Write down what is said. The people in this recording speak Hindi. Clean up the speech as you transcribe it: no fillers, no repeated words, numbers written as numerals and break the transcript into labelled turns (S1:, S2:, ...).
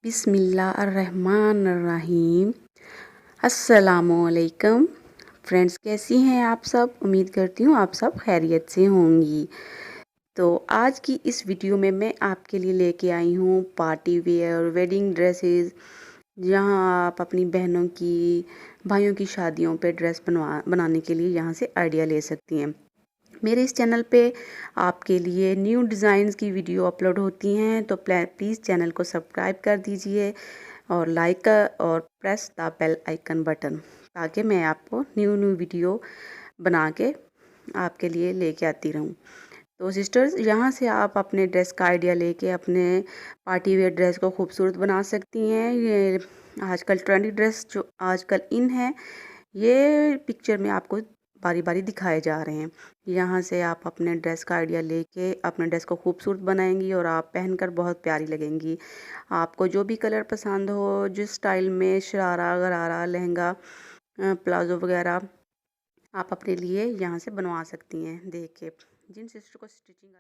S1: बिस्मिल्लाहिर्रहमानिर्रहीम। अस्सलामुअलैकुम फ्रेंड्स, कैसी हैं आप सब। उम्मीद करती हूँ आप सब खैरियत से होंगी। तो आज की इस वीडियो में मैं आपके लिए लेके आई हूँ पार्टी वेयर वेडिंग ड्रेसेस, जहाँ आप अपनी बहनों की भाइयों की शादियों पे ड्रेस बनाने के लिए यहाँ से आइडिया ले सकती हैं। मेरे इस चैनल पे आपके लिए न्यू डिज़ाइंस की वीडियो अपलोड होती हैं, तो प्लीज़ चैनल को सब्सक्राइब कर दीजिए और लाइक और press the bell icon button, ताकि मैं आपको न्यू न्यू वीडियो बना के आपके लिए लेके आती रहूं। तो सिस्टर्स, यहाँ से आप अपने ड्रेस का आइडिया लेके अपने पार्टी वेयर ड्रेस को खूबसूरत बना सकती हैं। ये आजकल ट्रेंडी ड्रेस जो आजकल इन है, ये पिक्चर में आपको बारी बारी दिखाए जा रहे हैं। यहाँ से आप अपने ड्रेस का आइडिया लेके अपने ड्रेस को खूबसूरत बनाएंगी और आप पहनकर बहुत प्यारी लगेंगी। आपको जो भी कलर पसंद हो, जिस स्टाइल में शरारा गरारा लहंगा प्लाजो वगैरह आप अपने लिए यहाँ से बनवा सकती हैं। देख के जिन सिस्टर को स्टिचिंग